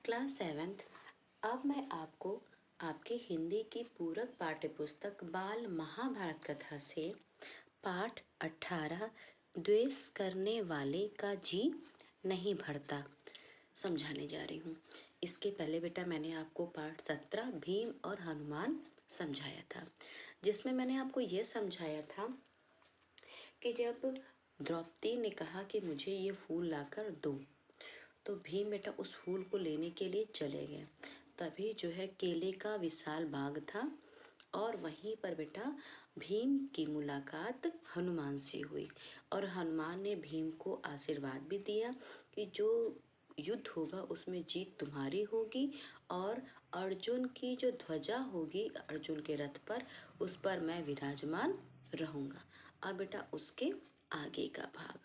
Class 7th। अब मैं आपको आपकी हिंदी की पूरक पाठ्यपुस्तक बाल महाभारत कथा से पाठ 18 द्वेष करने वाले का जी नहीं भरता समझाने जा रही हूँ। इसके पहले बेटा मैंने आपको पाठ 17 भीम और हनुमान समझाया था, जिसमें मैंने आपको ये समझाया था कि जब द्रौपदी ने कहा कि मुझे ये फूल लाकर दो, तो भीम बेटा उस फूल को लेने के लिए चले गए। तभी जो है केले का विशाल बाग था और वहीं पर बेटा भीम की मुलाकात हनुमान से हुई और हनुमान ने भीम को आशीर्वाद भी दिया कि जो युद्ध होगा उसमें जीत तुम्हारी होगी और अर्जुन की जो ध्वजा होगी अर्जुन के रथ पर, उस पर मैं विराजमान रहूंगा। अब बेटा उसके आगे का भाग।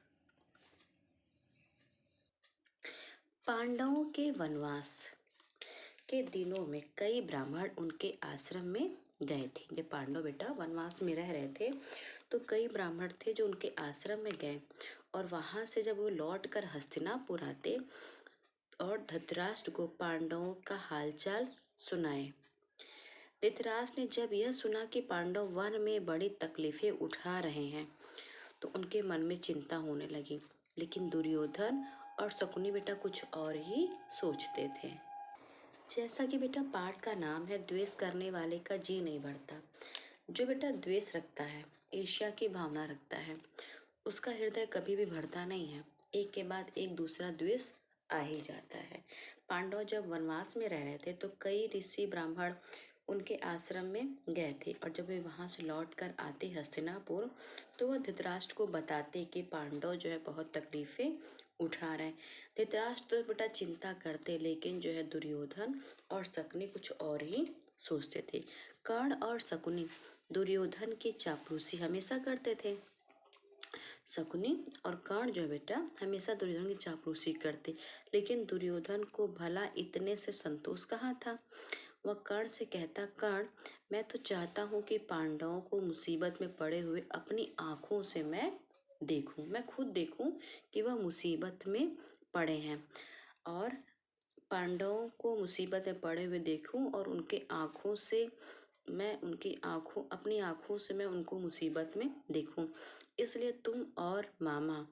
पांडवों के वनवास के दिनों में कई ब्राह्मण उनके आश्रम में गए थे। जब पांडव बेटा वनवास में रह रहे थे तो कई ब्राह्मण थे जो उनके आश्रम में गए और वहां से जब वो लौट कर हस्तिनापुर आते और धृतराष्ट्र को पांडवों का हालचाल सुनाए। धृतराष्ट्र ने जब यह सुना कि पांडव वन में बड़ी तकलीफें उठा रहे हैं तो उनके मन में चिंता होने लगी, लेकिन दुर्योधन और शकुनी बेटा कुछ और ही सोचते थे। जैसा कि बेटा पाठ का नाम है द्वेष करने वाले का जी नहीं भरता। जो बेटा द्वेष रखता है, ईर्ष्या की भावना रखता है, उसका हृदय कभी भी भरता नहीं है। एक के बाद एक दूसरा द्वेष आ ही जाता है। पांडव जब वनवास में रह रहे थे तो कई ऋषि ब्राह्मण उनके आश्रम में गए थे और जब वे वहां से लौट कर आते हस्तिनापुर तो वह धृतराष्ट्र को बताते कि पांडव जो है बहुत तकलीफें उठा रहे हैं। धृतराष्ट्र तो बेटा चिंता करते, लेकिन जो है दुर्योधन और शकुनी कुछ और ही सोचते थे। कर्ण और शकुनी दुर्योधन की चापलूसी हमेशा करते थे। शकुनी और कर्ण जो बेटा हमेशा दुर्योधन की चापलूसी करते, लेकिन दुर्योधन को भला इतने से संतोष कहाँ था। वह कर्ण से कहता, कर्ण मैं तो चाहता हूँ कि पांडवों को मुसीबत में पड़े हुए अपनी आंखों से मैं देखूं, मैं खुद देखूं कि वह मुसीबत में पड़े हैं और पांडवों को मुसीबत में पड़े हुए देखूं और उनके आंखों से मैं अपनी आंखों से मैं उनको मुसीबत में देखूं। इसलिए तुम और मामा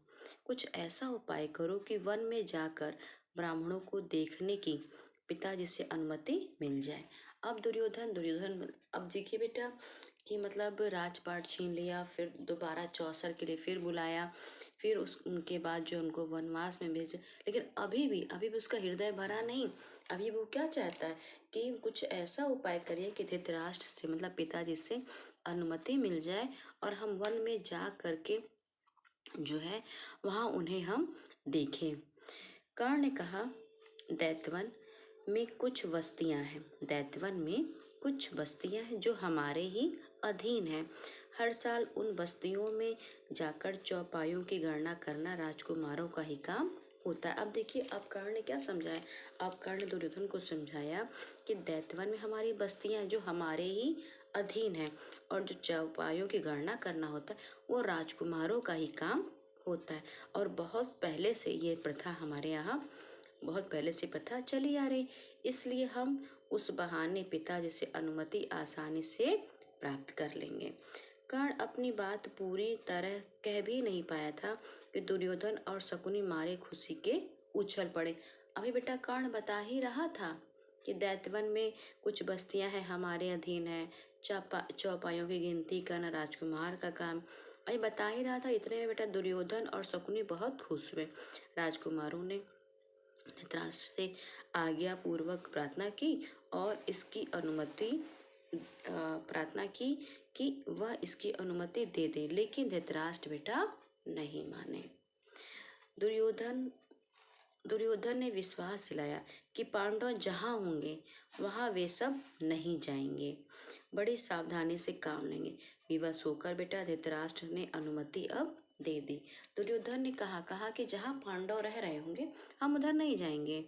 कुछ ऐसा उपाय करो कि वन में जाकर ब्राह्मणों को देखने की पिताजी से अनुमति मिल जाए। अब दुर्योधन अब देखिए बेटा कि मतलब राजपाट छीन लिया, फिर दोबारा चौसर के लिए फिर बुलाया, फिर उनके बाद जो उनको वनवास में भेजे, लेकिन अभी भी उसका हृदय भरा नहीं। अभी वो क्या चाहता है कि कुछ ऐसा उपाय करिए कि धृतराष्ट्र से मतलब पिताजी से अनुमति मिल जाए और हम वन में जा करके जो है वहाँ उन्हें हम देखें। कर्ण ने कहा, दैत्यवन में कुछ बस्तियां हैं जो हमारे ही अधीन हैं। हर साल उन बस्तियों में जाकर चौपायों की गणना करना राजकुमारों का ही काम होता है। अब देखिए अब कर्ण ने क्या समझाया, अब कर्ण ने दुर्योधन को समझाया कि दैत्यवन में हमारी बस्तियां हैं जो हमारे ही अधीन है और जो चौपायों की गणना करना होता है वो राजकुमारों का ही काम होता है। और बहुत पहले से ये प्रथा हमारे यहाँ बहुत पहले से प्रथा चली आ रही, इसलिए हम उस बहाने पिताजी से अनुमति आसानी से प्राप्त कर लेंगे। कर्ण अपनी बात पूरी तरह कह भी नहीं पाया था कि दुर्योधन और शकुनी मारे खुशी के उछल पड़े। अभी बेटा कर्ण बता ही रहा था कि दैत्यवन में कुछ बस्तियां हैं हमारे अधीन है, चौपायों की गिनती करना राजकुमार का काम, अभी बता ही रहा था। इतने में बेटा दुर्योधन और शकुनी बहुत खुश हुए। राजकुमारों ने धृतराष्ट्र से आज्ञा पूर्वक प्रार्थना की और इसकी अनुमति प्रार्थना की कि वह इसकी अनुमति दे दे, लेकिन धृतराष्ट्र बेटा नहीं माने। दुर्योधन ने विश्वास दिलाया कि पांडव जहाँ होंगे वहाँ वे सब नहीं जाएंगे, बड़ी सावधानी से काम लेंगे। विवश होकर बेटा धृतराष्ट्र ने अनुमति अब दे दी। दुर्योधन ने कहा कि जहाँ पांडव रह रहे होंगे हम उधर नहीं जाएंगे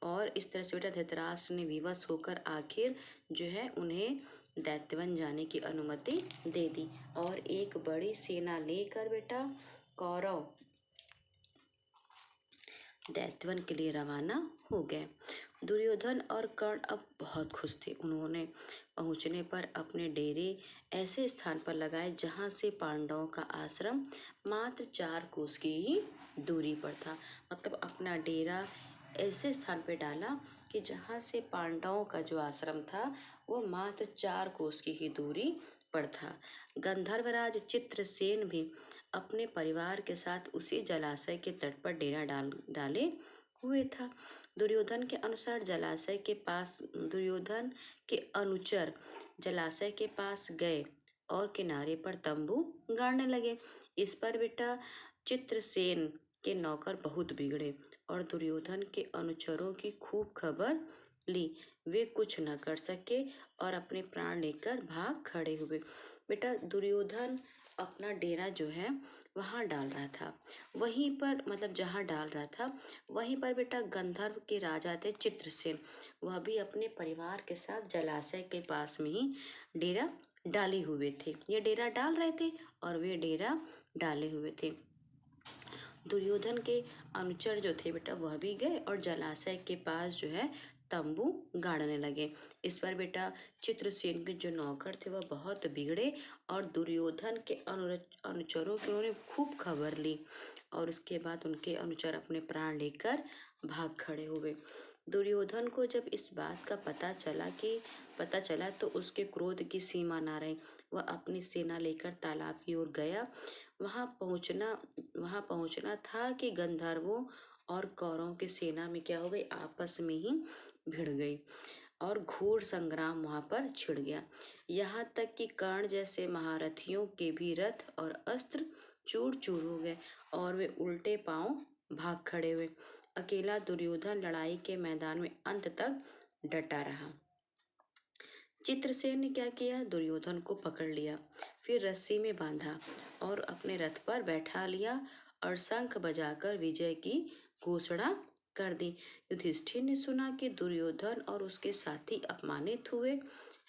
और इस तरह से बेटा धृतराष्ट्र ने विवश होकर आखिर जो है उन्हें दैत्यवन जाने की अनुमति दे दी और एक बड़ी सेना लेकर बेटा कौरव दैत्यवन के लिए रवाना हो गए। दुर्योधन और कर्ण अब बहुत खुश थे। उन्होंने पहुंचने पर अपने डेरे ऐसे स्थान पर लगाए जहां से पांडवों का आश्रम मात्र 4 कोस की ही दूरी पर था। मतलब अपना डेरा ऐसे स्थान पर डाला कि जहां से पांडवों का जो आश्रम था वो मात्र 4 कोस की ही दूरी पर था। गंधर्वराज चित्रसेन भी अपने परिवार के साथ उसी जलाशय के तट पर डेरा डाले हुए था। दुर्योधन के अनुचर जलाशय के पास गए और किनारे पर तंबू गाड़ने लगे। इस पर बेटा चित्रसेन के नौकर बहुत बिगड़े और दुर्योधन के अनुचरों की खूब खबर ली। वे कुछ न कर सके और अपने प्राण लेकर भाग खड़े हुए। बेटा दुर्योधन अपना डेरा जो है वहाँ डाल रहा था। वहीं पर मतलब जहाँ डाल रहा था वहीं पर बेटा गंधर्व के राजा थे चित्रसेन। वह भी अपने परिवार के साथ जलाशय के पास में ही डेरा डाले हुए थे। ये डेरा डाल रहे थे और वे डेरा डाले हुए थे। दुर्योधन के अनुचर जो थे बेटा वह भी गए और जलाशय के पास जो है तंबू गाड़ने लगे। इस पर बेटा चित्रसेन के जो नौकर थे वह बहुत बिगड़े और दुर्योधन के अनुचरों की उन्होंने खूब खबर ली और उसके बाद उनके अनुचर अपने प्राण लेकर भाग खड़े हुए। दुर्योधन को जब इस बात का पता चला तो उसके क्रोध की सीमा ना रही। वह अपनी सेना लेकर तालाब की ओर गया। वहां पहुंचना था कि गंधर्वों और कौरवों की सेना में क्या हो गई, आपस में ही भिड़ गई और घोर संग्राम वहां पर छिड़ गया। यहाँ तक कि कर्ण जैसे महारथियों के भी रथ और अस्त्र चूर चूर हो गए और वे उल्टे पांव भाग खड़े हुए। अकेला दुर्योधन लड़ाई के मैदान में अंत तक डटा रहा। चित्रसेन ने क्या किया, दुर्योधन को पकड़ लिया, फिर रस्सी में बांधा और अपने रथ पर बैठा लिया और शंख बजाकर विजय की घोषणा कर दी। युधिष्ठिर ने सुना कि दुर्योधन और उसके साथी अपमानित हुए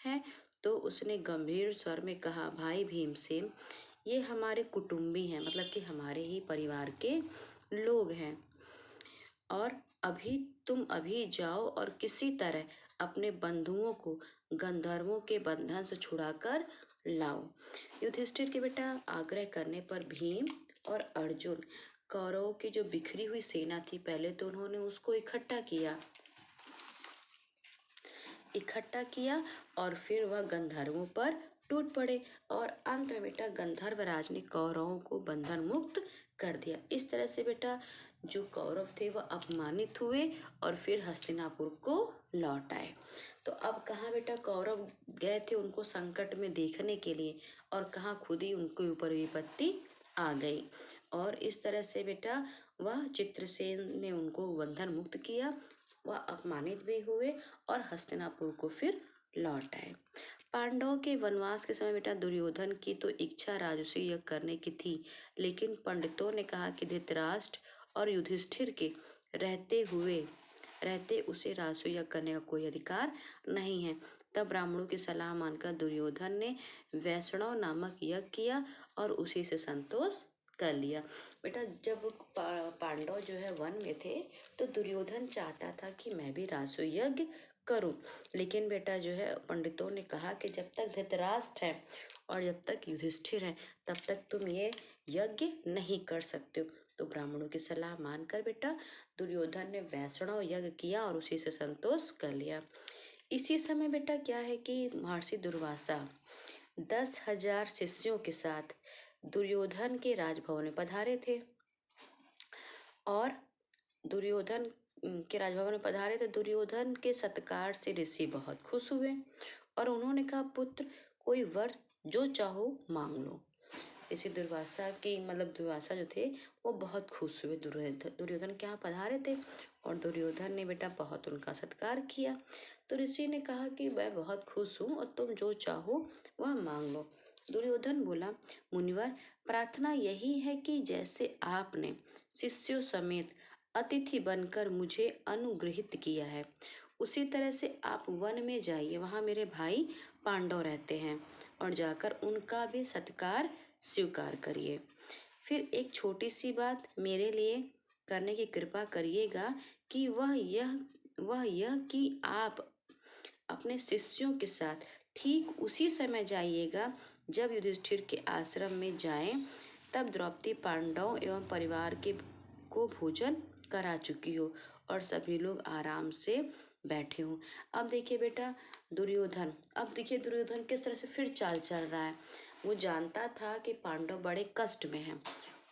हैं तो उसने गंभीर स्वर में कहा, भाई भीमसेन, ये हमारे कुटुंबी हैं, मतलब कि हमारे ही परिवार के लोग हैं और तुम अभी जाओ और किसी तरह अपने बंधुओं को गंधर्वों के बंधन से छुड़ाकर लाओ। युधिष्ठिर के बेटा आग्रह करने पर भीम और अर्जुन कौरवों की जो बिखरी हुई सेना थी पहले तो उन्होंने उसको इकट्ठा किया और फिर वह गंधर्वों पर टूट पड़े और अंत में बेटा गंधर्वराज ने कौरवों को बंधन मुक्त कर दिया। इस तरह से बेटा जो कौरव थे वह अपमानित हुए और फिर हस्तिनापुर को लौट आए। तो अब कहाँ बेटा कौरव गए थे उनको संकट में देखने के लिए और कहाँ खुद ही उनके ऊपर विपत्ति आ गई और इस तरह से बेटा वह चित्रसेन ने उनको बंधन मुक्त किया। वह अपमानित भी हुए और हस्तिनापुर को फिर लौट आए। पांडवों के वनवास के समय बेटा दुर्योधन की तो इच्छा राजसूय यज्ञ करने की थी, लेकिन पंडितों ने कहा कि धृतराष्ट्र और युधिष्ठिर के रहते उसे राजसूय यज्ञ करने का कोई अधिकार नहीं है। तब ब्राह्मणों की सलाह मानकर दुर्योधन ने वैष्णव नामक यज्ञ किया और उसी से संतोष कर लिया। बेटा जब पांडव जो है वन में थे तो दुर्योधन चाहता था कि मैं भी राजसूय यज्ञ करूं, लेकिन बेटा जो है पंडितों ने कहा कि जब तक धृतराष्ट्र है और जब तक युधिष्ठिर है तब तक तुम ये यज्ञ नहीं कर सकते हो। तो ब्राह्मणों की सलाह मानकर बेटा दुर्योधन ने वैष्णव यज्ञ किया और उसी से संतोष कर लिया। इसी समय बेटा क्या है कि महर्षि दुर्वासा 10,000 शिष्यों के साथ दुर्योधन के राजभवन में पधारे थे और दुर्योधन के सत्कार से ऋषि बहुत खुश हुए और उन्होंने कहा, पुत्र कोई वर जो चाहो मांग लो। इसी दुर्वासा जो थे वो बहुत खुश हुए दुर्योधन के यहाँ पधारे थे और दुर्योधन ने बेटा बहुत उनका सत्कार किया। तो ऋषि ने कहा कि मैं बहुत खुश हूँ और तुम जो चाहो वह मांग लो। दुर्योधन बोला, मुनिवर प्रार्थना यही है कि जैसे आपने शिष्यों समेत अतिथि बनकर मुझे अनुग्रहित किया है उसी तरह से आप वन में जाइए, वहाँ मेरे भाई पांडव रहते हैं और जाकर उनका भी सत्कार स्वीकार करिए। फिर एक छोटी सी बात मेरे लिए करने की कृपा करिएगा कि वह यह कि आप अपने शिष्यों के साथ ठीक उसी समय जाइएगा जब युधिष्ठिर के आश्रम में जाएं। तब द्रौपदी पांडव एवं परिवार के को भोजन करा चुकी हो और सभी लोग आराम से बैठे हों। अब देखिए बेटा दुर्योधन, अब देखिए दुर्योधन किस तरह से फिर चाल चल रहा है। वो जानता था कि पांडव बड़े कष्ट में हैं,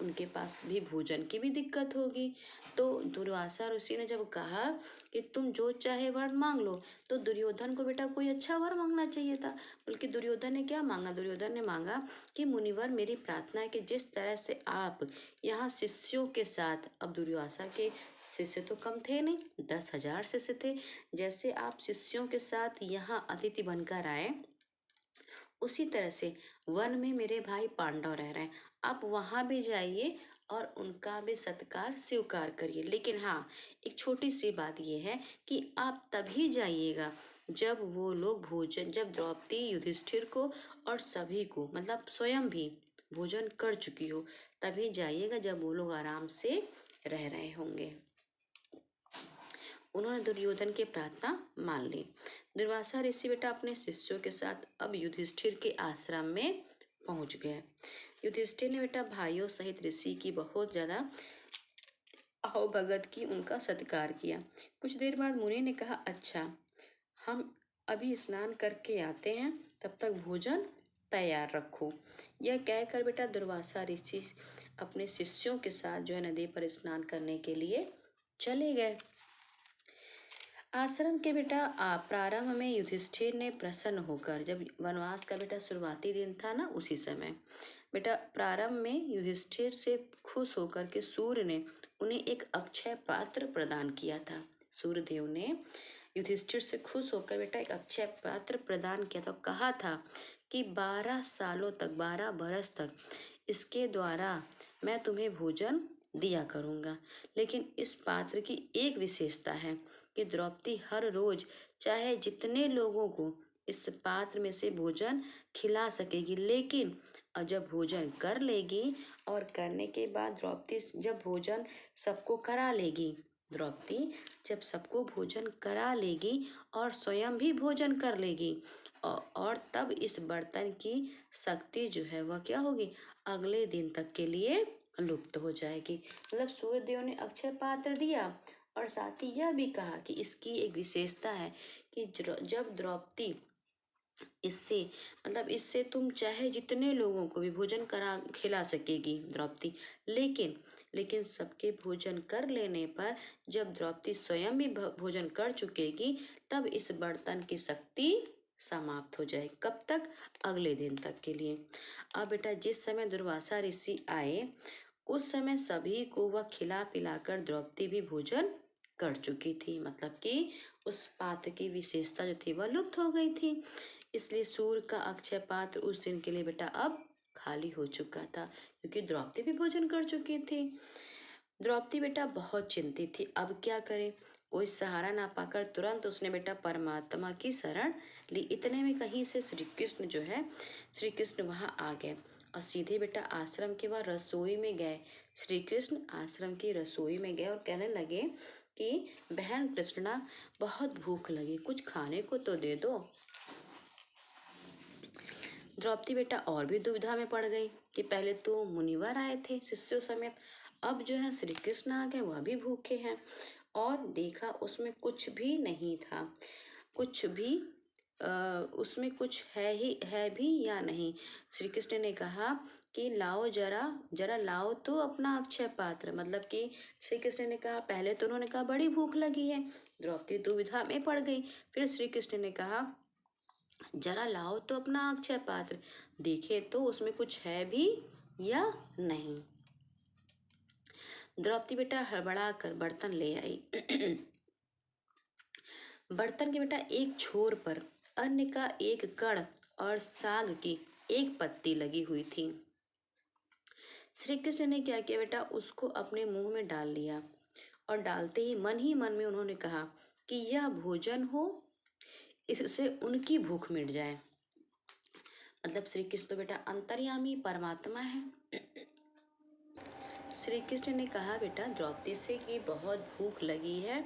उनके पास भी भोजन की भी दिक्कत होगी। तो दुर्वासा ऋषि ने जब कहा कि तुम जो चाहे वर मांग लो, तो दुर्योधन को बेटा कोई अच्छा वर मांगना चाहिए था। बल्कि दुर्योधन ने क्या मांगा? दुर्योधन ने मांगा कि मुनिवर मेरी प्रार्थना है कि जिस तरह से आप यहाँ शिष्यों के साथ, अब दुर्वासा के शिष्य तो कम थे नहीं, 10,000 शिष्य थे, जैसे आप शिष्यों के साथ यहाँ अतिथि बनकर आए, उसी तरह से वन में मेरे भाई पांडव रह रहे हैं, आप वहां भी जाइए और उनका भी सत्कार स्वीकार करिए। लेकिन हाँ, एक छोटी सी बात यह है कि आप तभी जाइएगा जब वो लोग भोजन, जब द्रौपदी युधिष्ठिर को और सभी को, मतलब स्वयं भी भोजन कर चुकी हो, तभी जाइएगा जब वो लोग आराम से रह रहे होंगे। उन्होंने दुर्योधन की प्रार्थना मान ली। दुर्वासा ऋषि बेटा अपने शिष्यों के साथ अब युधिष्ठिर के आश्रम में पहुंच गए। युधिष्ठिर ने बेटा भाइयों सहित ऋषि की बहुत ज्यादा भगत की, उनका सत्कार किया। कुछ देर बाद मुनि ने कहा, अच्छा हम अभी स्नान करके आते हैं, तब तक भोजन तैयार रखो। यह कहकर बेटा दुर्वासा ऋषि अपने शिष्यों के साथ जो है नदी पर स्नान करने के लिए चले गए। आश्रम के बेटा प्रारंभ में युधिष्ठिर ने प्रसन्न होकर, जब वनवास का बेटा शुरुआती दिन था ना, उसी समय बेटा प्रारंभ में युधिष्ठिर से खुश होकर के सूर्य ने उन्हें एक अक्षय पात्र प्रदान किया था। सूर्यदेव ने युधिष्ठिर से खुश होकर बेटा एक अक्षय पात्र प्रदान किया था, कहा था कि 12 सालों तक, 12 बरस तक इसके द्वारा मैं तुम्हें भोजन दिया करूंगा। लेकिन इस पात्र की एक विशेषता है कि द्रौपदी हर रोज चाहे जितने लोगों को इस पात्र में से भोजन खिला सकेगी। लेकिन जब भोजन कर लेगी और करने के बाद द्रौपदी जब भोजन सबको करा लेगी, द्रौपदी जब सबको भोजन करा लेगी और स्वयं भी भोजन कर लेगी, और तब इस बर्तन की शक्ति जो है वह क्या होगी? अगले दिन तक के लिए लुप्त हो जाएगी। मतलब सूर्यदेव ने अक्षय पात्र दिया और साथ ही यह भी कहा कि इसकी एक विशेषता है कि जब द्रौपदी इससे, मतलब इससे तुम चाहे जितने लोगों को भी भोजन करा खिला सकेगी द्रौपदी। लेकिन सबके भोजन कर लेने पर जब द्रौपदी स्वयं भी भोजन कर चुकेगी, तब इस बर्तन की शक्ति समाप्त हो जाए। कब तक? अगले दिन तक के लिए। अब बेटा जिस समय दुर्वासा ऋषि आए, उस समय सभी को वह खिला पिलाकर द्रौपदी भी भोजन कर चुकी थी। मतलब कि उस पात्र की विशेषता जो थी वह लुप्त हो गई थी। इसलिए सूर्य का अक्षय पात्र उस दिन के लिए बेटा अब खाली हो चुका था, क्योंकि द्रौपदी भी भोजन कर चुकी थी। द्रौपदी बेटा बहुत चिंतित थी, अब क्या करे? कोई सहारा ना पाकर तुरंत उसने बेटा परमात्मा की शरण ली। इतने में कहीं से श्री कृष्ण जो है, श्री कृष्ण वहां आ गए और सीधे बेटा आश्रम के वह रसोई में गए। श्री कृष्ण आश्रम की रसोई में गए और कहने लगे कि बहन कृष्णा, बहुत भूख लगी, कुछ खाने को तो दे दो। द्रौपदी बेटा और भी दुविधा में पड़ गई कि पहले तो मुनिवर आए थे शिष्यों समेत, अब जो है श्री कृष्ण आ गए, वह भी भूखे हैं। और देखा उसमें कुछ भी नहीं था, कुछ भी उसमें कुछ है भी या नहीं। श्री कृष्ण ने कहा कि लाओ जरा जरा लाओ तो अपना अक्षय पात्र। मतलब कि श्री कृष्ण ने कहा, पहले तो उन्होंने कहा बड़ी भूख लगी है, द्रौपदी दुविधा में पड़ गई। फिर श्री कृष्ण ने कहा जरा लाओ तो अपना अक्षय पात्र, देखे तो उसमें कुछ है भी या नहीं। द्रौपदी बेटा हड़बड़ा कर बर्तन ले आई। बर्तन के बेटा एक छोर पर अन्न का एक कण और साग की एक पत्ती लगी हुई थी। श्री कृष्ण ने क्या किया बेटा, उसको अपने मुंह में डाल लिया और डालते ही मन में उन्होंने कहा कि यह भोजन हो, इससे उनकी भूख मिट जाए। मतलब श्री कृष्ण तो बेटा अंतर्यामी परमात्मा है, श्री कृष्ण ने कहा, बेटा द्रौपदी से कि बहुत भूख लगी है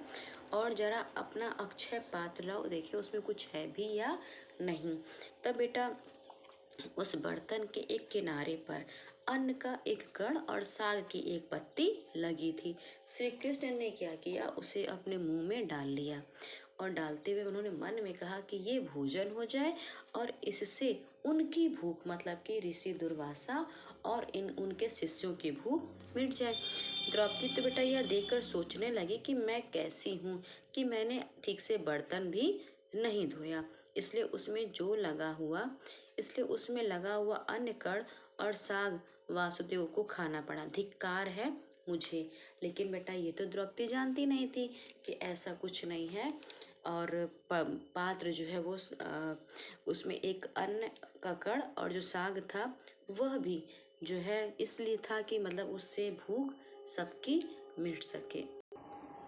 और जरा अपना अक्षय पात्र लाओ, देखिए उसमें कुछ है भी या नहीं। तब बेटा उस बर्तन के एक किनारे पर अन्न का एक कण और साग की एक पत्ती लगी थी। श्री कृष्ण ने क्या किया, उसे अपने मुंह में डाल लिया और डालते हुए उन्होंने मन में कहा कि ये भोजन हो जाए और इससे उनकी भूख, मतलब कि ऋषि दुर्वासा और उनके शिष्यों की भूख मिट जाए। द्रौपदी तो बेटा यह देखकर सोचने लगी कि मैं कैसी हूँ कि मैंने ठीक से बर्तन भी नहीं धोया, इसलिए उसमें लगा हुआ अन्य कण और साग वासुदेव को खाना पड़ा। धिक्कार है मुझे। लेकिन बेटा ये तो द्रौपदी जानती नहीं थी कि ऐसा कुछ नहीं है। और पात्र जो है वो उसमें एक अन्न का कण और जो साग था वह भी जो है इसलिए था कि मतलब उससे भूख सबकी मिट सके।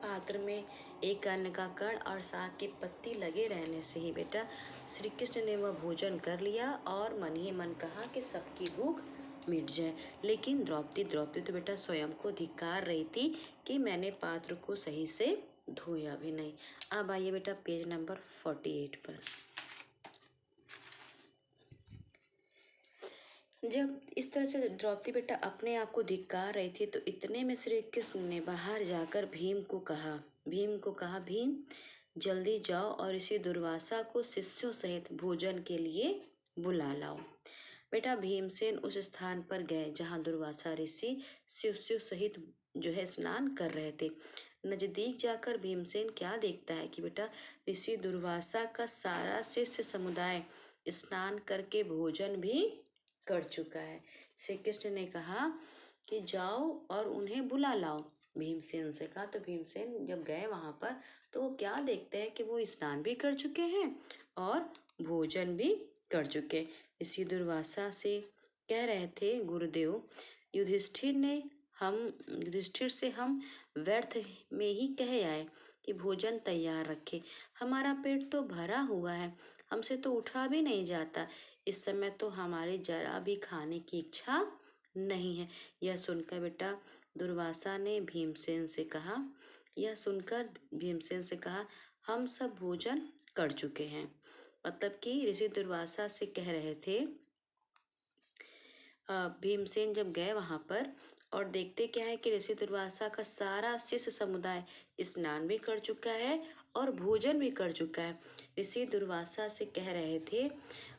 पात्र में एक अन्न का कण और साग की पत्ती लगे रहने से ही बेटा श्री कृष्ण ने वह भोजन कर लिया और मन ही मन कहा कि सबकी भूख मिट जाए। लेकिन द्रौपदी तो बेटा स्वयं को धिक्कार रही थी कि मैंने पात्र को सही से धोया भी नहीं। अब आइए बेटा पेज नंबर 48 पर। जब इस तरह से द्रौपदी बेटा अपने आप को धिक्कार रही थी तो इतने में श्री कृष्ण ने बाहर जाकर भीम को कहा, भीम जल्दी जाओ और इसी दुर्वासा को शिष्यों सहित भोजन के लिए बुला लाओ। बेटा भीमसेन उस स्थान पर गए जहाँ दुर्वासा ऋषि शिष्यों सहित जो है स्नान कर रहे थे। नजदीक जाकर भीमसेन क्या देखता है कि बेटा ऋषि दुर्वासा का सारा शिष्य समुदाय स्नान करके भोजन भी कर चुका है। श्री कृष्ण ने कहा कि जाओ और उन्हें बुला लाओ। भीमसेन से कहा तो भीमसेन जब गए वहां पर तो वो क्या देखते हैं कि वो स्नान भी कर चुके हैं और भोजन भी कर चुके। इसी दुर्वासा से कह रहे थे, गुरुदेव युधिष्ठिर से हम व्यर्थ में ही कह आए कि भोजन तैयार रखे। हमारा पेट तो भरा हुआ है, हमसे तो उठा भी नहीं जाता। इस समय तो हमारी जरा भी खाने की इच्छा नहीं है। यह सुनकर बेटा दुर्वासा ने भीमसेन से कहा, हम सब भोजन कर चुके हैं। मतलब कि ऋषि दुर्वासा से कह रहे थे। भीमसेन जब गए वहां पर और देखते क्या है कि ऋषि दुर्वासा का सारा शिष्य समुदाय स्नान भी कर चुका है और भोजन भी कर चुका है। ऋषि दुर्वासा से कह रहे थे,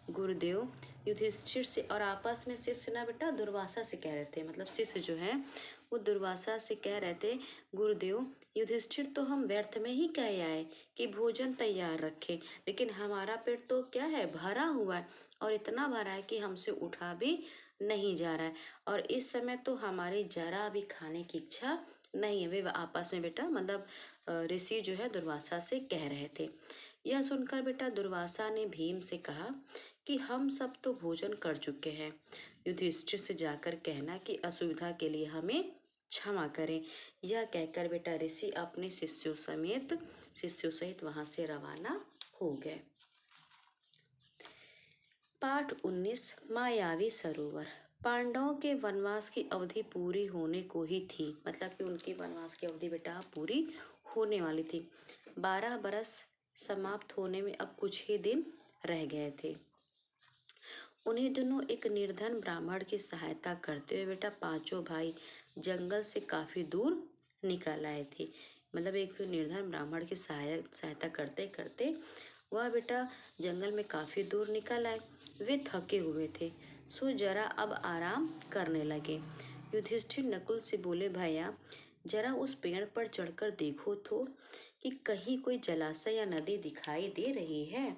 गुरुदेव युधिष्ठिर से, और आपस में शिष्य ना बेटा दुर्वासा से कह रहे थे, मतलब शिष्य जो है वो दुर्वासा से कह रहे थे, गुरुदेव युधिष्ठिर तो हम व्यर्थ में ही कह आए कि भोजन तैयार रखे, लेकिन हमारा पेट तो क्या है, भरा हुआ है और इतना भरा है कि हमसे उठा भी नहीं जा रहा है और इस समय तो हमारी जरा भी खाने की इच्छा नहीं है। वे आपस में बेटा मतलब ऋषि जो है दुर्वासा से कह रहे थे। यह सुनकर बेटा दुर्वासा ने भीम से कहा कि हम सब तो भोजन कर चुके हैं। युधिष्ठिर से जाकर कहना कि असुविधा के लिए हमें क्षमा करें। यह कहकर बेटा ऋषि अपने शिष्यों सहित वहां से रवाना हो गए। पाठ 19 मायावी सरोवर। पांडवों के वनवास की अवधि पूरी होने को ही थी, मतलब कि उनकी वनवास की अवधि बेटा पूरी होने वाली थी। 12 बरस समाप्त होने में अब कुछ ही दिन रह गए थे। उन्हीं दिनों एक निर्धन ब्राह्मण की सहायता करते हुए बेटा पांचों भाई जंगल से काफी दूर निकल आए थे। मतलब एक निर्धन ब्राह्मण की सहायता करते करते वह बेटा जंगल में काफी दूर निकल आए। वे थके हुए थे, सो जरा अब आराम करने लगे। युधिष्ठिर नकुल से बोले, भैया जरा उस पेड़ पर चढ़कर देखो तो कि कहीं कोई जलाशय या नदी दिखाई दे रही है।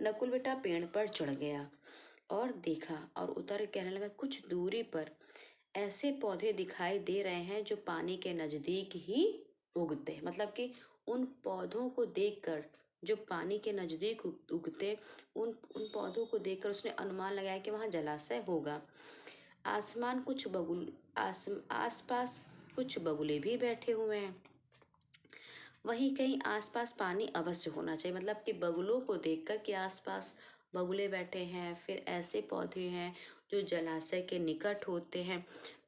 नकुल बेटा पेड़ पर चढ़ गया और देखा और उतर कहने लगा, कुछ दूरी पर ऐसे पौधे दिखाई दे रहे हैं जो पानी के नजदीक ही उगते हैं। मतलब कि उन पौधों को देखकर जो पानी के नजदीक उगते, उन उन पौधों को देखकर उसने अनुमान लगाया कि वहां जलाशय होगा। आसपास कुछ बगुले भी बैठे हुए हैं। वहीं कहीं आसपास पानी अवश्य होना चाहिए। मतलब कि बगुलों को देखकर कि आसपास बगुले बैठे हैं, फिर ऐसे पौधे हैं जो जलाशय के निकट होते हैं,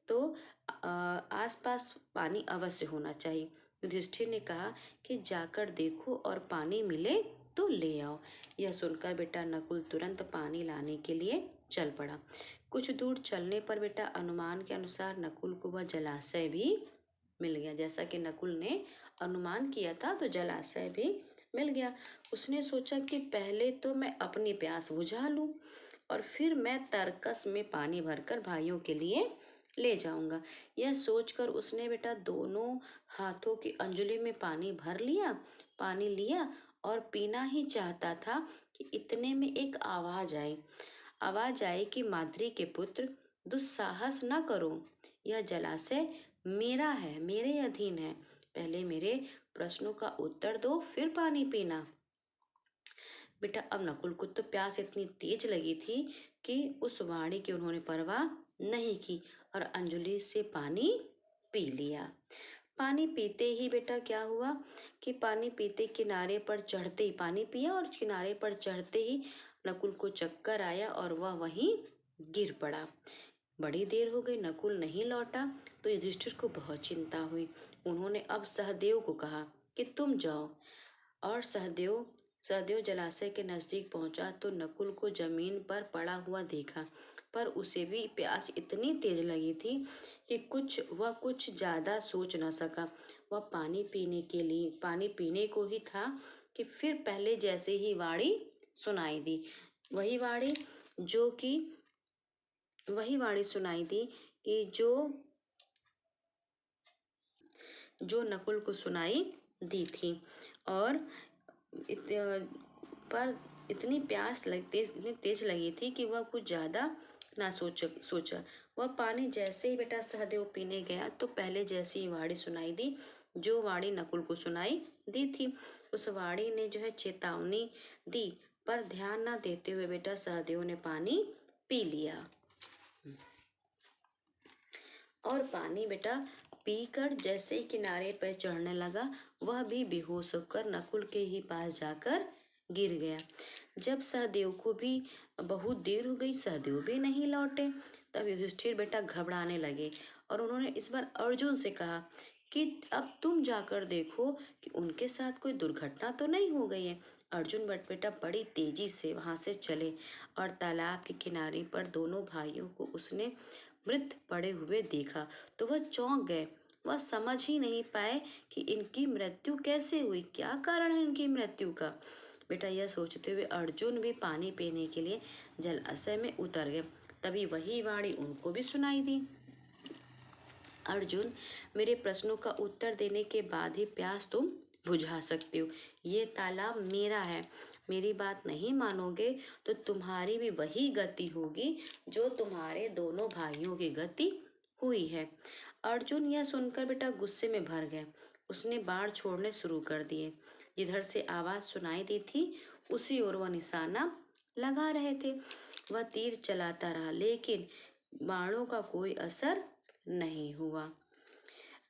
तो आसपास पानी अवश्य होना चाहिए। युधिष्ठिर ने कहा कि जाकर देखो और पानी मिले तो ले आओ। यह सुनकर बेटा नकुल तुरंत पानी लाने के लिए चल पड़ा। कुछ दूर चलने पर बेटा अनुमान के अनुसार नकुल को वह जलाशय भी मिल गया। जैसा कि नकुल ने अनुमान किया था, तो जलाशय भी मिल गया। उसने सोचा कि पहले तो मैं अपनी प्यास बुझा लूं और फिर मैं तरकस में पानी भरकर भाइयों के लिए ले जाऊंगा। यह सोचकर उसने बेटा दोनों हाथों की अंजलि में पानी लिया और पीना ही चाहता था कि इतने में एक आवाज आई कि माद्री के पुत्र, दुस्साहस न करो। यह जलाशय मेरा है, मेरे अधीन है। पहले मेरे प्रश्नों का उत्तर दो, फिर पानी पीना। बेटा अब नकुल को तो प्यास इतनी तेज लगी थी कि उस वाणी की उन्होंने परवाह नहीं की और अंजलि से पानी पी लिया। पानी पीते ही बेटा क्या हुआ कि पानी पीते किनारे पर चढ़ते ही पानी पिया और किनारे पर चढ़ते ही नकुल को चक्कर आया और वह वहीं गिर पड़ा। बड़ी देर हो गई, नकुल नहीं लौटा तो युधिष्ठिर को बहुत चिंता हुई। उन्होंने अब सहदेव को कहा कि तुम जाओ। और सहदेव सहदेव जलाशय के नजदीक पहुंचा तो नकुल को जमीन पर पड़ा हुआ देखा, पर उसे भी प्यास इतनी तेज लगी थी कि कुछ ज्यादा सोच न सका। वह पानी पीने को ही था कि फिर पहले जैसे ही वाणी सुनाई दी। वही वाणी जो कि वही वाणी सुनाई दी कि जो नकुल को सुनाई दी थी। और इत, पर इतनी तेज लगी थी कि वह कुछ ज्यादा ना सोचा। वह पानी जैसे ही बेटा सहदेव पीने गया तो पहले जैसी ही वाणी सुनाई दी, जो वाणी नकुल को सुनाई दी थी। उस वाणी ने जो है चेतावनी दी, पर ध्यान ना देते हुए बेटा सहदेव ने पानी पी लिया। और पानी बेटा पीकर जैसे ही किनारे पर चढ़ने लगा, वह भी बेहोश होकर नकुल के ही पास जाकर गिर गया। जब सहदेव को भी बहुत देर हो गई, सहदेव भी नहीं लौटे, तब युधिष्ठिर बेटा घबराने लगे और उन्होंने इस बार अर्जुन से कहा कि अब तुम जाकर देखो कि उनके साथ कोई दुर्घटना तो नहीं हो गई है। अर्जुन बेटा बड़ी तेजी से वहां से चले और तालाब के किनारे पर दोनों भाइयों को उसने मृत पड़े हुए देखा तो वह चौंक गए। वह समझ ही नहीं पाए कि इनकी मृत्यु कैसे हुई, क्या कारण है इनकी मृत्यु का। बेटा यह सोचते हुए अर्जुन भी पानी पीने के लिए जलाशय में उतर गए। तभी वही वाणी उनको भी सुनाई दी। अर्जुन, मेरे प्रश्नों का उत्तर देने के बाद ही प्यास तुम बुझा सकते हो। ये तालाब मेरा है। मेरी बात नहीं मानोगे तो तुम्हारी भी वही गति होगी जो तुम्हारे दोनों भाइयों की गति हुई है। अर्जुन यह सुनकर बेटा गुस्से में भर गए। उसने बाण छोड़ने शुरू कर दिए। जिधर से आवाज सुनाई दी थी उसी ओर वह निशाना लगा रहे थे। वह तीर चलाता रहा, लेकिन बाणों का कोई असर नहीं हुआ।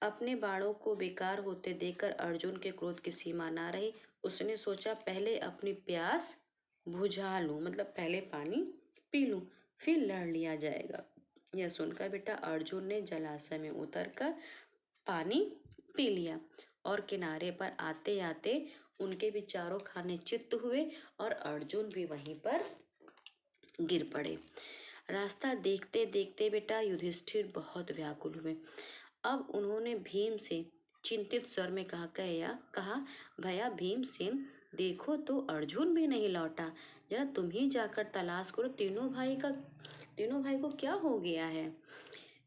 अपने बाणों को बेकार होते देखकर अर्जुन के क्रोध की सीमा ना रही। उसने सोचा पहले अपनी प्यास बुझा लूं, मतलब पहले पानी पी लूं, फिर लड़ लिया जाएगा। यह सुनकर बेटा अर्जुन ने जलाशय में उतरकर पानी पी लिया और किनारे पर आते आते उनके भी चारों खाने चित्त हुए और अर्जुन भी वहीं पर गिर पड़े। रास्ता देखते देखते बेटा युधिष्ठिर बहुत व्याकुल हुए। अब उन्होंने भीम से चिंतित स्वर में कहा, भैया भीमसेन, देखो तो अर्जुन भी नहीं लौटा। जरा तुम ही जाकर तलाश करो, तीनों भाई को क्या हो गया है।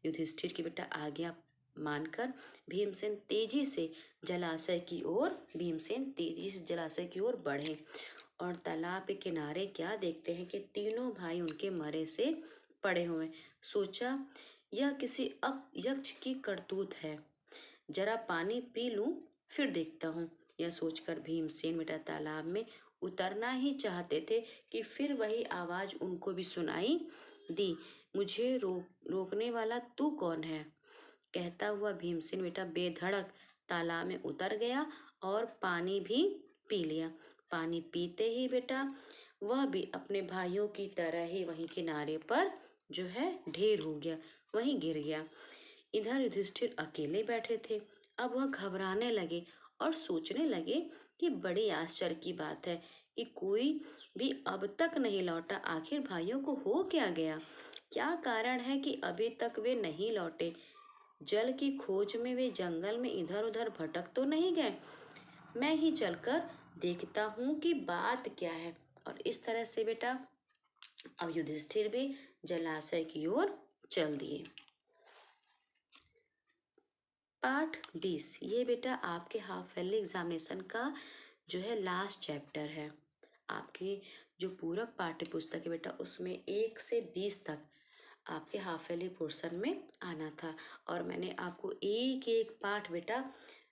युधिष्ठिर की बेटा आज्ञा मानकर भीमसेन तेजी से जलाशय की ओर बढ़े और तालाब के किनारे क्या देखते हैं कि तीनों भाई उनके मरे से पड़े हुए। सोचा यह किसी यक्ष की करतूत है, जरा पानी पी लूं फिर देखता हूँ। यह सोचकर भीमसेन बेटा तालाब में उतरना ही चाहते थे कि फिर वही आवाज उनको भी सुनाई दी, मुझे रोकने वाला तू कौन है। कहता हुआ भीमसेन बेटा बेधड़क तालाब में उतर गया और पानी भी पी लिया। पानी पीते ही बेटा वह भी अपने भाइयों की तरह ही वहीं किनारे पर जो है ढेर हो गया, वहीं गिर गया। इधर युधिष्ठिर अकेले बैठे थे। अब वह घबराने लगे और सोचने लगे कि बड़ी आश्चर्य की बात है कि कोई भी अब तक नहीं लौटा। आखिर भाइयों को हो क्या गया? क्या कारण है कि अभी तक वे नहीं लौटे? जल की खोज में वे जंगल में इधर उधर भटक तो नहीं गए? मैं ही चलकर देखता हूँ कि बात क्या है। और इस तरह से बेटा अब युधिष्ठिर भी जलाशय की ओर चल दिए। पाठ 20 ये बेटा आपके हाफ ईयरली एग्जामिनेशन का जो है लास्ट चैप्टर है। आपकी जो पूरक पाठ्य पुस्तक है बेटा उसमें 1 से 20 तक आपके हाफ ईयरली पोर्शन में आना था। और मैंने आपको एक एक पाठ बेटा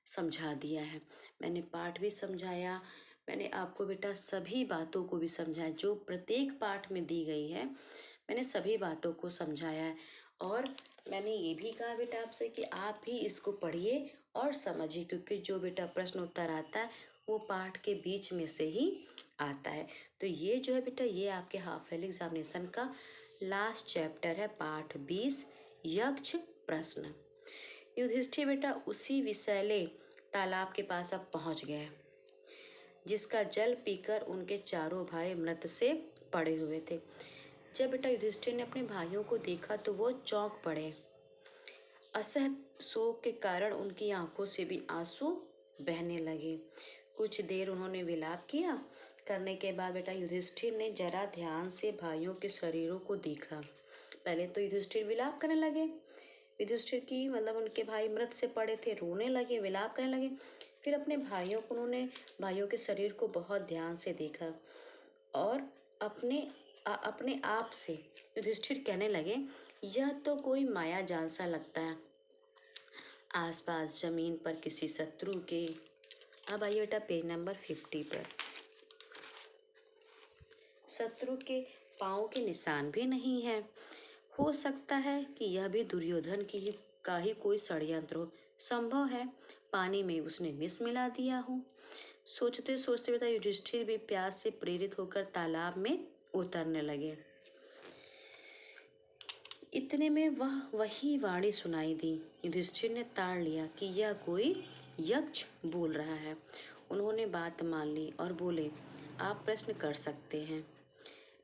समझा दिया है। मैंने पाठ भी समझाया, मैंने आपको बेटा सभी बातों को भी समझाया जो प्रत्येक पाठ में दी गई है। मैंने सभी बातों को समझाया है और मैंने ये भी कहा बेटा आपसे कि आप भी इसको पढ़िए और समझिए, क्योंकि जो बेटा प्रश्न उत्तर आता है वो पाठ के बीच में से ही आता है। तो ये जो है बेटा ये आपके हाफ ईयरली एग्जामिनेशन का लास्ट चैप्टर है, पाठ 20 यक्ष प्रश्न। युधिष्ठिर बेटा उसी विषैले तालाब के पास अब पहुंच गए जिसका जल पीकर उनके चारों भाई मृत से पड़े हुए थे। जब बेटा युधिष्ठिर ने अपने भाइयों को देखा तो वो चौंक पड़े। असह शोक के कारण उनकी आंखों से भी आंसू बहने लगे। कुछ देर उन्होंने विलाप किया। करने के बाद बेटा युधिष्ठिर ने जरा ध्यान से भाइयों के शरीरों को देखा। पहले तो युधिष्ठिर विलाप करने लगे, युधिष्ठिर की मतलब उनके भाई मृत से पड़े थे, रोने लगे, विलाप करने लगे। फिर अपने भाइयों को उन्होंने भाइयों के शरीर को बहुत ध्यान से देखा और अपने आप से युधिष्ठिर कहने लगे, यह तो कोई माया जाल सा लगता है। आसपास जमीन पर किसी शत्रु के, अब आइए बेटा पेज नंबर 50 पर, शत्रु के पाँव के निशान भी नहीं है। हो सकता है कि यह भी दुर्योधन का ही कोई षड्यंत्र हो। संभव है पानी में उसने विष मिला दिया हो। सोचते सोचते बेटा युधिष्ठिर भी प्यास से प्रेरित होकर तालाब में उतरने लगे। इतने में वही वाणी सुनाई दी। युधिष्ठिर ने ताड़ लिया कि यह कोई यक्ष बोल रहा है। उन्होंने बात मान ली और बोले, आप प्रश्न कर सकते हैं।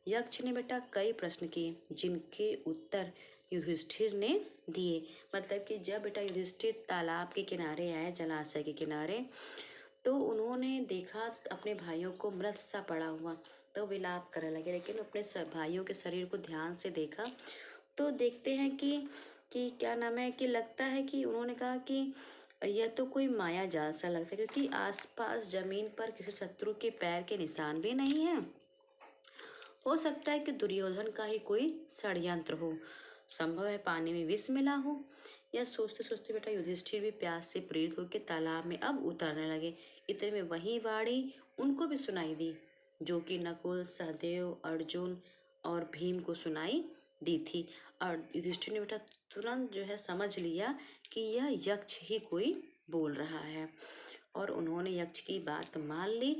यक्ष ने बेटा कई प्रश्न किए जिनके उत्तर युधिष्ठिर ने दिए। मतलब कि जब बेटा युधिष्ठिर तालाब के किनारे आए, जलाशय के किनारे, तो उन्होंने देखा अपने भाइयों को मृत सा पड़ा हुआ, तो विलाप करने लगे। लेकिन अपने भाइयों के शरीर को ध्यान से देखा तो देखते हैं कि क्या नाम है कि लगता है कि उन्होंने कहा कि यह तो कोई माया जाल सा लगता है, क्योंकि आसपास जमीन पर किसी शत्रु के पैर के निशान भी नहीं है। हो सकता है कि दुर्योधन का ही कोई षड्यंत्र हो। संभव है पानी में विष मिला हो। यह सोचते सोचते बेटा युधिष्ठिर भी प्यास से प्रेरित होकर तालाब में अब उतरने लगे। इतने में वही वाणी उनको भी सुनाई दी जो कि नकुल, सहदेव, अर्जुन और भीम को सुनाई दी थी। और युधिष्ठिर ने बेटा तुरंत जो है समझ लिया कि यह यक्ष ही कोई बोल रहा है और उन्होंने यक्ष की बात मान ली।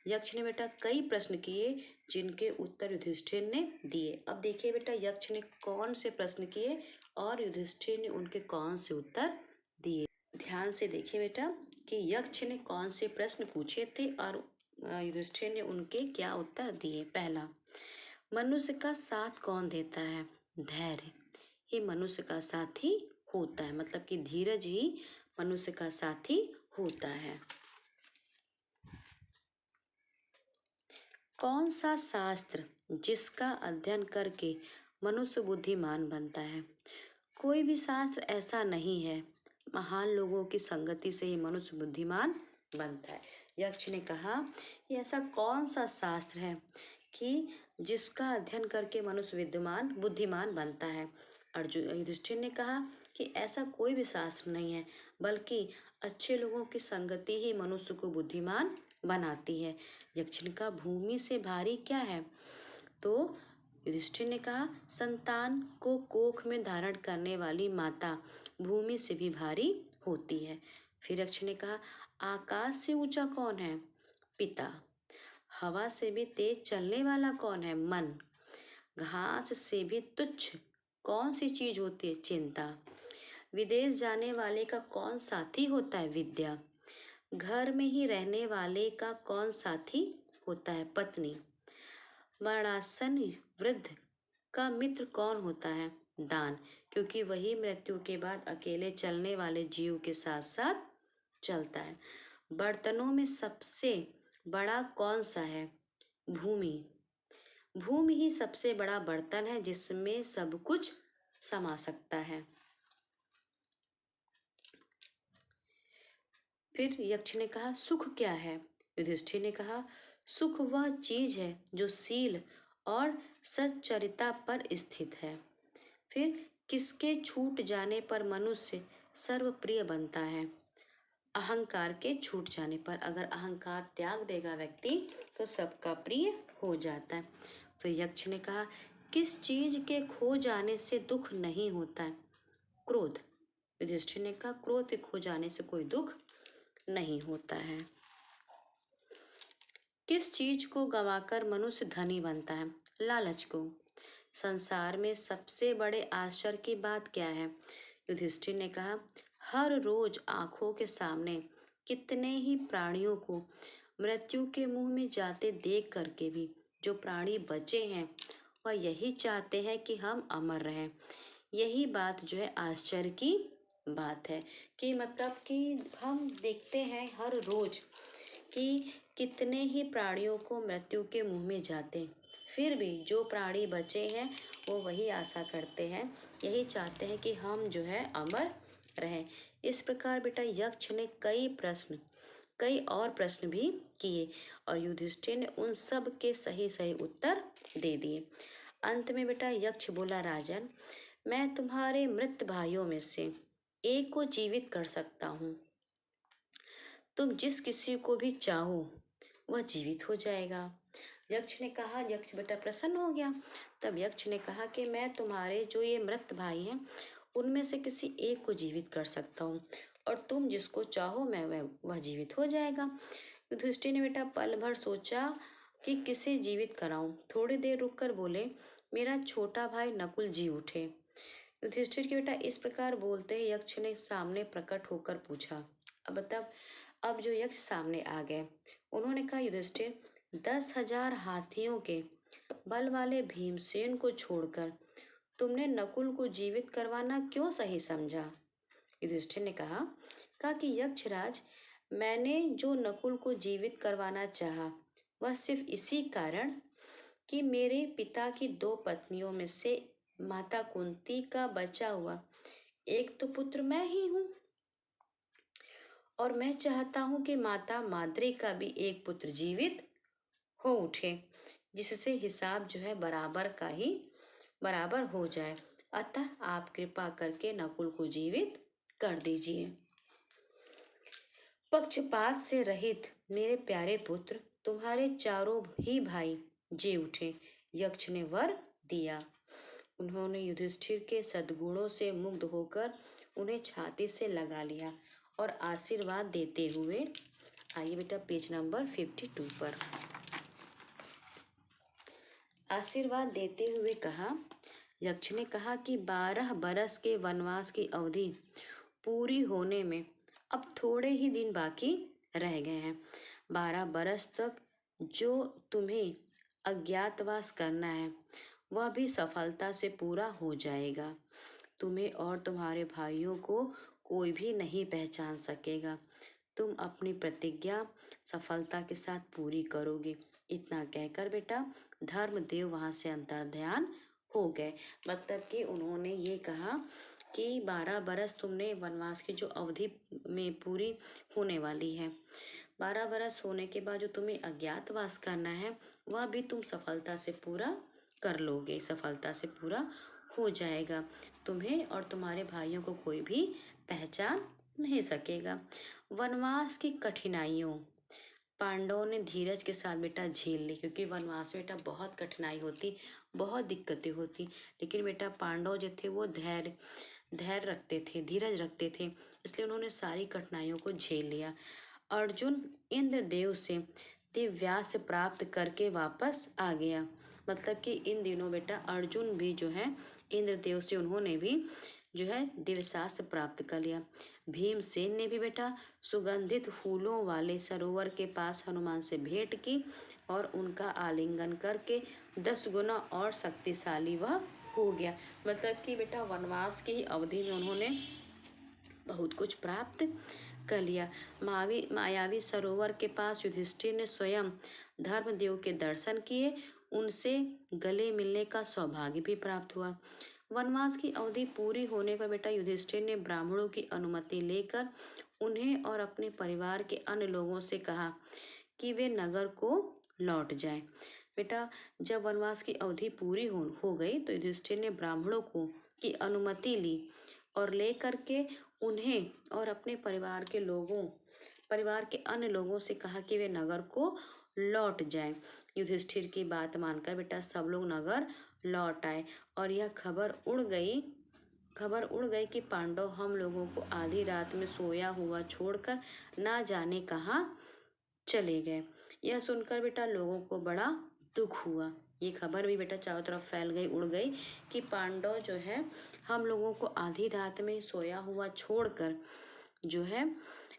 यक्ष ने बेटा कई प्रश्न किए जिनके उत्तर युधिष्ठिर ने दिए। अब देखिए बेटा यक्ष ने कौन से प्रश्न किए और युधिष्ठिर ने उनके कौन से उत्तर दिए। ध्यान से देखिए बेटा कि यक्ष ने कौन से प्रश्न पूछे थे और युधिष्ठिर ने उनके क्या उत्तर दिए। पहला, मनुष्य का साथ कौन देता है? धैर्य ही मनुष्य का साथी होता है। मतलब कि धीरज ही मनुष्य का साथी होता है। कौन सा शास्त्र जिसका अध्ययन करके मनुष्य बुद्धिमान बनता है? कोई भी शास्त्र ऐसा नहीं है। महान लोगों की संगति से ही मनुष्य बुद्धिमान बनता है। यक्ष ने कहा कि ऐसा कौन सा शास्त्र है कि जिसका अध्ययन करके मनुष्य बुद्धिमान बनता है? अर्जुन युधिष्ठिर ने कहा कि ऐसा कोई भी शास्त्र नहीं है, बल्कि अच्छे लोगों की संगति ही मनुष्य को बुद्धिमान बनाती है। यक्ष ने कहा भूमि से भारी क्या है? तो युधिष्ठिर ने कहा संतान को कोख में धारण करने वाली माता भूमि से भी भारी होती है। फिर यक्ष ने कहा आकाश से ऊंचा कौन है? पिता। हवा से भी तेज चलने वाला कौन है? मन। घास से भी तुच्छ कौन सी चीज होती है? चिंता। विदेश जाने वाले का कौन साथी होता है? विद्या। घर में ही रहने वाले का कौन साथी होता है? पत्नी। मरणासन वृद्ध का मित्र कौन होता है? दान, क्योंकि वही मृत्यु के बाद अकेले चलने वाले जीव के साथ साथ चलता है। बर्तनों में सबसे बड़ा कौन सा है? भूमि। भूमि ही सबसे बड़ा बर्तन है जिसमें सब कुछ समा सकता है। फिर यक्ष ने कहा, सुख क्या है? युधिष्ठिर ने कहा, सुख वह चीज है जो शील और सच्चरिता पर स्थित है। फिर किसके छूट जाने पर मनुष्य सर्वप्रिय बनता है? अहंकार के छूट जाने पर। अगर अहंकार त्याग देगा व्यक्ति तो सबका प्रिय हो जाता है। फिर यक्ष ने कहा, किस चीज के खो जाने से दुख नहीं होता है? क्रोध। युधिष्ठिर ने कहा, क्रोध के खो जाने से कोई दुख नहीं होता है। किस चीज को गंवाकर मनुष्य धनी बनता है? लालच को। संसार में सबसे बड़े आश्चर्य की बात क्या है? युधिष्ठिर ने कहा, हर रोज आंखों के सामने कितने ही प्राणियों को मृत्यु के मुंह में जाते देख करके भी जो प्राणी बचे हैं वह यही चाहते हैं कि हम अमर रहें। यही बात जो है आश्चर्य की बात है कि मतलब कि हम देखते हैं हर रोज कि कितने ही प्राणियों को मृत्यु के मुंह में जाते, फिर भी जो प्राणी बचे हैं वो वही आशा करते हैं, यही चाहते हैं कि हम जो है अमर रहें। इस प्रकार बेटा यक्ष ने कई और प्रश्न भी किए और युधिष्ठिर ने उन सब के सही सही उत्तर दे दिए। अंत में बेटा यक्ष बोला, राजन, मैं तुम्हारे मृत भाइयों में से एक को जीवित कर सकता हूँ। तुम जिस किसी को भी चाहो वह जीवित हो जाएगा। यक्ष ने कहा, यक्ष बेटा प्रसन्न हो गया। तब यक्ष ने कहा कि मैं तुम्हारे जो ये मृत भाई हैं उनमें से किसी एक को जीवित कर सकता हूँ और तुम जिसको चाहो मैं वह जीवित हो जाएगा। युधिष्ठिर ने बेटा पल भर सोचा कि किसे जीवित कराऊं। थोड़ी देर रुककर बोले, मेरा छोटा भाई नकुल जी उठे। युधिष्ठिर के बेटा इस प्रकार बोलते ही यक्ष ने सामने प्रकट होकर पूछा। अब जो यक्ष सामने आ गए उन्होंने कहा, युधिष्ठिर, 10,000 हाथियों के बल वाले भीमसेन को छोड़कर तुमने नकुल को जीवित करवाना क्यों सही समझा? युधिष्ठिर ने कहा कि यक्षराज, मैंने जो नकुल को जीवित करवाना चाहा वह सिर्फ इसी कारण कि मेरे पिता की 2 पत्नियों में से माता कुंती का बचा हुआ एक तो पुत्र मैं ही हूँ और मैं चाहता हूँ कि माता माद्री का भी एक पुत्र जीवित हो उठे, जिससे हिसाब जो है बराबर हो जाए। अतः आप कृपा करके नकुल को जीवित कर दीजिए। पक्षपात से रहित मेरे प्यारे पुत्र, तुम्हारे चारों ही भाई जी उठे। यक्ष ने वर दिया। उन्होंने युधिष्ठिर के सद्गुणों से मुग्ध होकर उन्हें छाती से लगा लिया और आशीर्वाद देते हुए, आइए बेटा पेज नंबर 52 पर, आशीर्वाद देते हुए कहा, यक्ष ने कहा कि 12 बरस के वनवास की अवधि पूरी होने में अब थोड़े ही दिन बाकी रह गए हैं। 12 बरस तक जो तुम्हें अज्ञातवास करना है वह भी सफलता से पूरा हो जाएगा। तुम्हें और तुम्हारे भाइयों को कोई भी नहीं पहचान सकेगा। तुम अपनी प्रतिज्ञा सफलता के साथ पूरी करोगे। इतना कहकर बेटा धर्मदेव वहां से अंतर्ध्यान हो गए। मतलब कि उन्होंने ये कहा कि 12 बरस तुमने वनवास की जो अवधि में पूरी होने वाली है, 12 बरस होने के बाद जो तुम्हें अज्ञातवास करना है वह भी तुम सफलता से पूरा कर लोगे, सफलता से पूरा हो जाएगा। तुम्हें और तुम्हारे भाइयों को कोई भी पहचान नहीं सकेगा। वनवास की कठिनाइयों पांडवों ने धीरज के साथ बेटा झेल ली, क्योंकि वनवास में बेटा बहुत कठिनाई होती, बहुत दिक्कतें होती, लेकिन बेटा पांडव जो थे वो धैर्य रखते थे, धीरज रखते थे, इसलिए उन्होंने सारी कठिनाइयों को झेल लिया। अर्जुन इंद्रदेव से दिव्यास्त्र प्राप्त करके वापस आ गया। मतलब कि इन दिनों बेटा अर्जुन भी जो है इंद्रदेव से उन्होंने भी जो है दिव्यशास्त्र प्राप्त कर लिया। भीमसेन ने भी बेटा सुगंधित फूलों वाले सरोवर के पास हनुमान से भेंट की और उनका आलिंगन करके 10 गुना और शक्तिशाली वह हो गया। मतलब कि बेटा वनवास की अवधि में उन्होंने बहुत कुछ प्राप्त कर लिया। मायावी सरोवर के पास युधिष्ठिर ने स्वयं धर्मदेव के दर्शन किए, उनसे गले मिलने का सौभाग्य भी प्राप्त हुआ। वनवास की अवधि पूरी होने पर बेटा युधिष्ठिर ने ब्राह्मणों की अनुमति लेकर उन्हें और अपने परिवार के अन्य लोगों से कहा कि वे नगर को लौट जाएं। बेटा जब वनवास की अवधि पूरी हो गई तो युधिष्ठिर ने ब्राह्मणों को की अनुमति ली और लेकर के उन्हें और अपने परिवार के अन्य लोगों से कहा कि वे नगर को लौट जाएं। युधिष्ठिर की बात मानकर बेटा सब लोग नगर लौट आए और यह खबर उड़ गई कि पांडव हम लोगों को आधी रात में सोया हुआ छोड़कर ना जाने कहाँ चले गए। यह सुनकर बेटा लोगों को बड़ा दुख हुआ। ये खबर भी बेटा चारों तरफ फैल गई, उड़ गई कि पांडव जो है हम लोगों को आधी रात में सोया हुआ छोड़कर जो है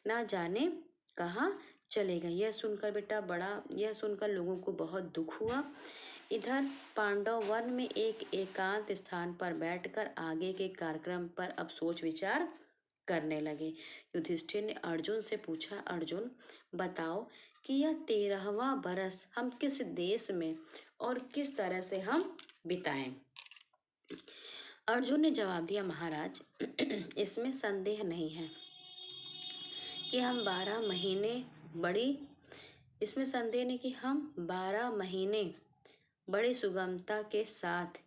ना जाने कहाँ चले गए। यह सुनकर लोगों को बहुत दुख हुआ। इधर पांडव वन में एक एकांत स्थान पर बैठकर आगे के कार्यक्रम पर अब सोच विचार करने लगे। युधिष्ठिर ने अर्जुन से पूछा, अर्जुन बताओ कि यह 13वां बरस हम किस देश में और किस तरह से हम बिताएं। अर्जुन ने जवाब दिया, महाराज इसमें संदेह नहीं है कि हम 12 महीने बड़ी सुगमता के साथ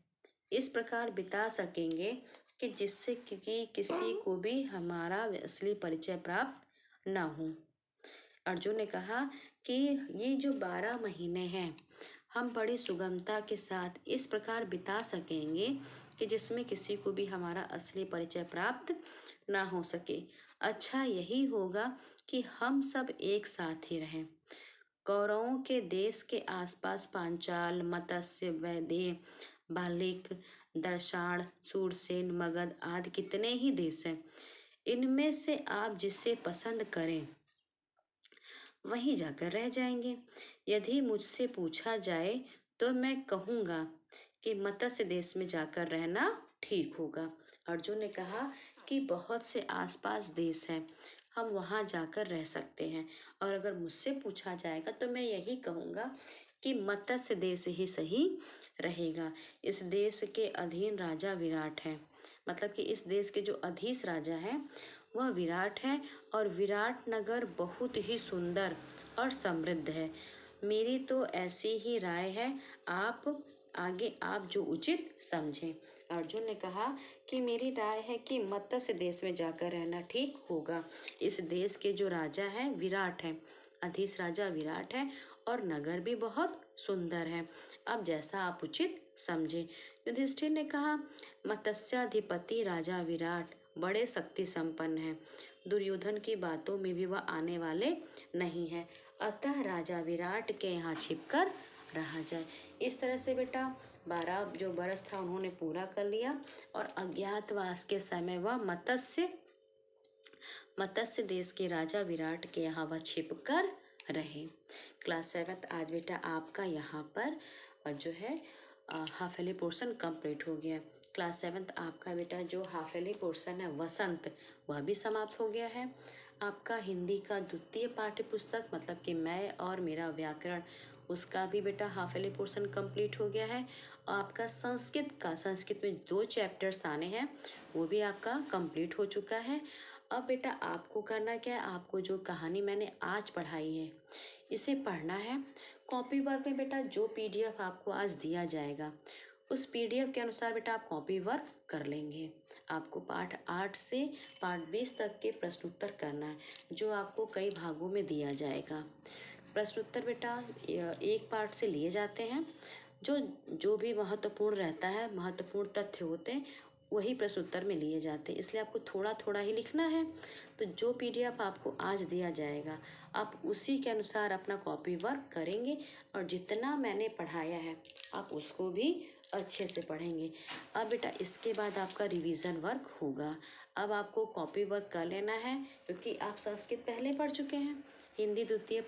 इस प्रकार बिता सकेंगे कि जिससे कि किसी को भी हमारा असली परिचय प्राप्त न हो। अर्जुन ने कहा कि ये जो 12 महीने हैं हम बड़ी सुगमता के साथ इस प्रकार बिता सकेंगे कि जिसमें किसी को भी हमारा असली परिचय प्राप्त ना हो सके। अच्छा यही होगा कि हम सब एक साथ ही रहें। कौरवों के देश के आसपास पांचाल, मत्स्य, वैदेह, बालिक, दर्शान, शूरसेन, मगध आदि कितने ही देश हैं। इनमें से आप जिसे पसंद करें वहीं जाकर रह जाएंगे। यदि मुझसे पूछा जाए तो मैं कहूँगा कि मत्स्य देश में जाकर रहना ठीक होगा। अर्जुन ने कहा कि बहुत से आसपास देश हैं, हम वहाँ जाकर रह सकते हैं, और अगर मुझसे पूछा जाएगा तो मैं यही कहूँगा कि मत्स्य देश ही सही रहेगा। इस देश के अधीन राजा विराट है, मतलब कि इस देश के जो अधीश राजा हैं वह विराट है, और विराट नगर बहुत ही सुंदर और समृद्ध है। मेरी तो ऐसी ही राय है, आप जो उचित समझें। अर्जुन ने कहा कि मेरी राय है कि मत्स्य देश में जाकर रहना ठीक होगा। इस देश के जो राजा हैं विराट है, अधीश राजा विराट है, और नगर भी बहुत सुंदर है। अब जैसा आप उचित समझे। युधिष्ठिर ने कहा, मत्स्याधिपति राजा विराट बड़े शक्ति संपन्न है, दुर्योधन की बातों में भी वह आने वाले नहीं है, अतः राजा विराट के यहाँ छिपकर रहा जाए। इस तरह से बेटा 12 जो बरस था उन्होंने पूरा कर लिया, और अज्ञातवास के समय वह मत्स्य देश के राजा विराट के यहाँ वह छिपकर रहे। क्लास 7 आज बेटा आपका यहाँ पर जो है हाफ ईयरली पोर्शन कंप्लीट हो गया। क्लास 7 आपका बेटा जो हाफ ईयरली पोर्शन है वसंत, वह भी समाप्त हो गया है। आपका हिंदी का द्वितीय पाठ्य पुस्तक मतलब कि मैं और मेरा व्याकरण, उसका भी बेटा हाफ ईयरली पोर्शन कंप्लीट हो गया है। आपका संस्कृत में 2 चैप्टर्स आने हैं, वो भी आपका कंप्लीट हो चुका है। अब बेटा आपको करना क्या है, आपको जो कहानी मैंने आज पढ़ाई है इसे पढ़ना है। कॉपी वर्क में बेटा जो PDF आपको आज दिया जाएगा उस PDF के अनुसार बेटा आप कॉपी वर्क कर लेंगे। आपको पाठ 8 से पाठ 20 तक के प्रश्नोत्तर करना है, जो आपको कई भागों में दिया जाएगा। प्रश्नोत्तर बेटा एक पार्ट से लिए जाते हैं, जो भी महत्वपूर्ण रहता है, महत्वपूर्ण तथ्य होते हैं वही प्रश्न उत्तर में लिए जाते हैं, इसलिए आपको थोड़ा थोड़ा ही लिखना है। तो जो पीडीएफ आपको आज दिया जाएगा आप उसी के अनुसार अपना कॉपी वर्क करेंगे और जितना मैंने पढ़ाया है आप उसको भी अच्छे से पढ़ेंगे। अब बेटा इसके बाद आपका रिवीजन वर्क होगा। अब आपको कॉपी वर्क कर लेना है क्योंकि आप संस्कृत पहले पढ़ चुके हैं, हिंदी द्वितीय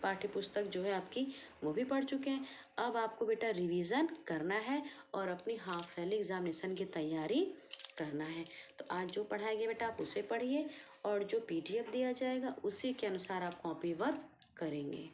पाठ्य पुस्तक जो है आपकी वो भी पढ़ चुके हैं। अब आपको बेटा रिवीजन करना है और अपनी हाफ ईयरली एग्जामिनेशन की तैयारी करना है। तो आज जो पढ़ाया गया बेटा आप उसे पढ़िए और जो पीडीएफ दिया जाएगा उसी के अनुसार आप कॉपी वर्क करेंगे।